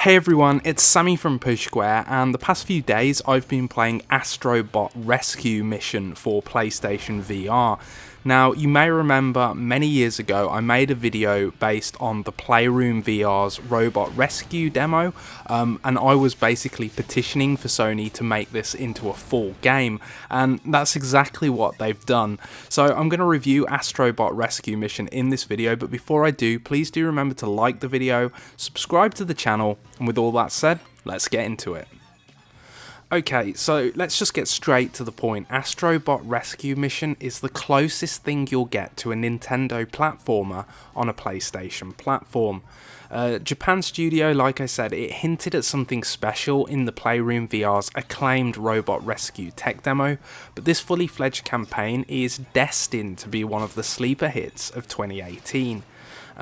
Hey everyone, it's Sammy from Push Square, and the past few days I've been playing Astro Bot Rescue Mission for PlayStation VR. Now, you may remember many years ago I made a video based on the Playroom VR's robot rescue demo, and I was basically petitioning for Sony to make this into a full game, and that's exactly what they've done. So I'm going to review Astro Bot Rescue Mission in this video, but before I do, please do remember to like the video, subscribe to the channel, and with all that said, let's get into it. Okay, so let's just get straight to the point. Astro Bot Rescue Mission is the closest thing you'll get to a Nintendo platformer on a PlayStation platform. Japan studio, like I said, it hinted at something special in the Playroom VR's acclaimed robot rescue tech demo, but this fully fledged campaign is destined to be one of the sleeper hits of 2018.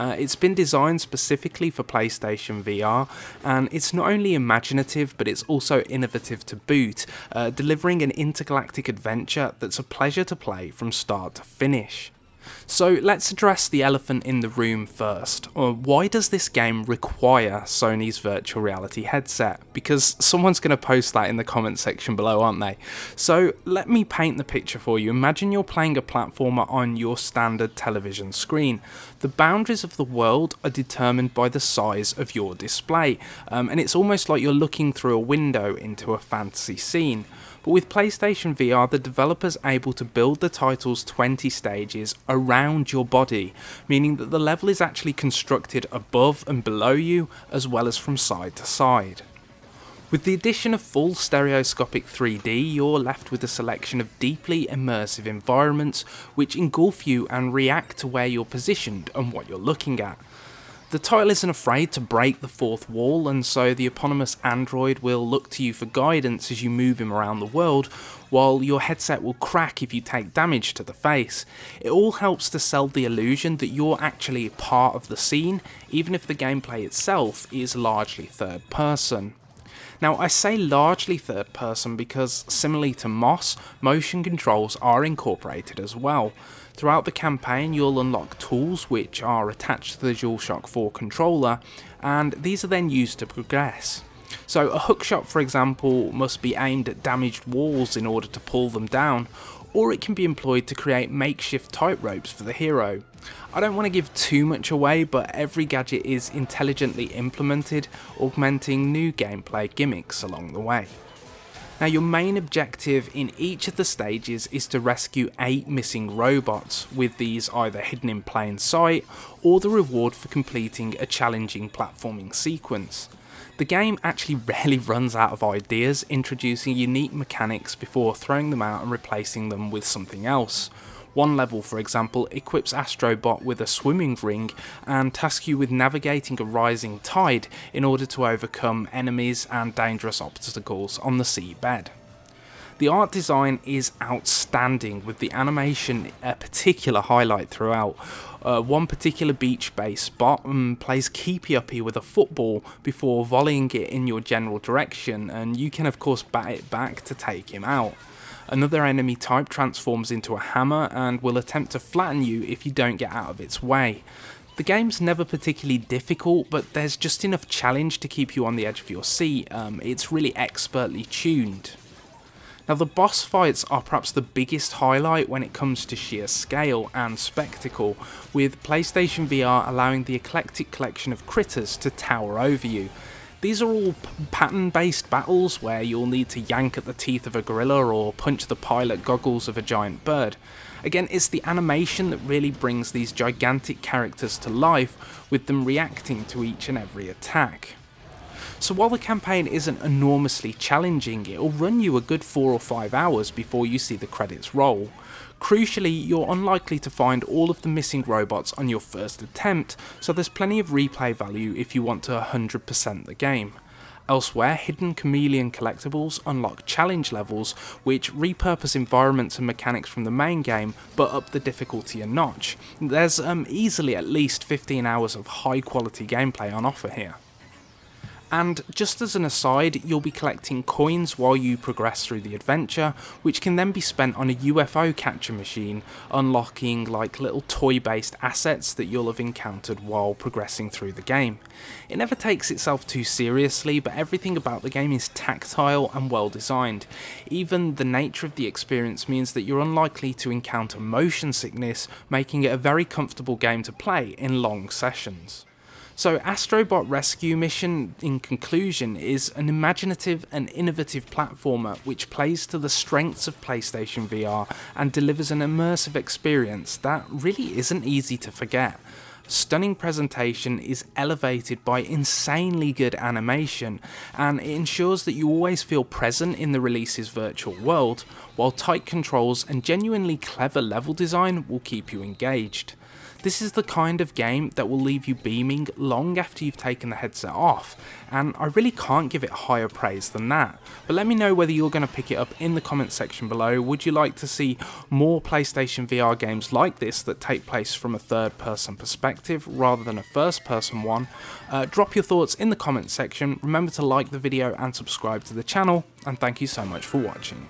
It's been designed specifically for PlayStation VR, and it's not only imaginative but it's also innovative to boot, delivering an intergalactic adventure that's a pleasure to play from start to finish. So let's address the elephant in the room first. Why does this game require Sony's virtual reality headset? Because someone's going to post that in the comment section below, aren't they? So let me paint the picture for you. Imagine you're playing a platformer on your standard television screen. The boundaries of the world are determined by the size of your display, and it's almost like you're looking through a window into a fantasy scene. But with PlayStation VR, the developer's able to build the title's 20 stages around your body, meaning that the level is actually constructed above and below you, as well as from side to side. With the addition of full stereoscopic 3D, you're left with a selection of deeply immersive environments which engulf you and react to where you're positioned and what you're looking at. The title isn't afraid to break the fourth wall, and so the eponymous android will look to you for guidance as you move him around the world, while your headset will crack if you take damage to the face. It all helps to sell the illusion that you're actually part of the scene, even if the gameplay itself is largely third person. Now, I say largely third person because, similarly to Moss, motion controls are incorporated as well. Throughout the campaign, you'll unlock tools which are attached to the DualShock 4 controller, and these are then used to progress. So a hookshot, for example, must be aimed at damaged walls in order to pull them down, or it can be employed to create makeshift tightropes for the hero. I don't want to give too much away, but every gadget is intelligently implemented, augmenting new gameplay gimmicks along the way. Now, your main objective in each of the stages is to rescue 8 missing robots, with these either hidden in plain sight or the reward for completing a challenging platforming sequence. The game actually rarely runs out of ideas, introducing unique mechanics before throwing them out and replacing them with something else. One level, for example, equips Astro Bot with a swimming ring and tasks you with navigating a rising tide in order to overcome enemies and dangerous obstacles on the seabed. The art design is outstanding, with the animation a particular highlight throughout. One particular beach-based bot plays keepy-uppy with a football before volleying it in your general direction, and you can of course bat it back to take him out. Another enemy type transforms into a hammer and will attempt to flatten you if you don't get out of its way. The game's never particularly difficult, but there's just enough challenge to keep you on the edge of your seat. It's really expertly tuned. Now, the boss fights are perhaps the biggest highlight when it comes to sheer scale and spectacle, with PlayStation VR allowing the eclectic collection of critters to tower over you. These are all pattern-based battles where you'll need to yank at the teeth of a gorilla or punch the pilot goggles of a giant bird. Again, it's the animation that really brings these gigantic characters to life, with them reacting to each and every attack. So while the campaign isn't enormously challenging, it'll run you a good 4 or 5 hours before you see the credits roll. Crucially, you're unlikely to find all of the missing robots on your first attempt, so there's plenty of replay value if you want to 100% the game. Elsewhere, hidden chameleon collectibles unlock challenge levels, which repurpose environments and mechanics from the main game, but up the difficulty a notch. There's easily at least 15 hours of high quality gameplay on offer here. And just as an aside, you'll be collecting coins while you progress through the adventure, which can then be spent on a UFO catcher machine, unlocking like little toy-based assets that you'll have encountered while progressing through the game. It never takes itself too seriously, but everything about the game is tactile and well designed. Even the nature of the experience means that you're unlikely to encounter motion sickness, making it a very comfortable game to play in long sessions. So Astro Bot Rescue Mission, in conclusion, is an imaginative and innovative platformer which plays to the strengths of PlayStation VR and delivers an immersive experience that really isn't easy to forget. Stunning presentation is elevated by insanely good animation, and it ensures that you always feel present in the release's virtual world, while tight controls and genuinely clever level design will keep you engaged. This is the kind of game that will leave you beaming long after you've taken the headset off, and I really can't give it higher praise than that. But let me know whether you're going to pick it up in the comments section below. Would you like to see more PlayStation VR games like this that take place from a third-person perspective rather than a first-person one? Drop your thoughts in the comments section. Remember to like the video and subscribe to the channel, and thank you so much for watching.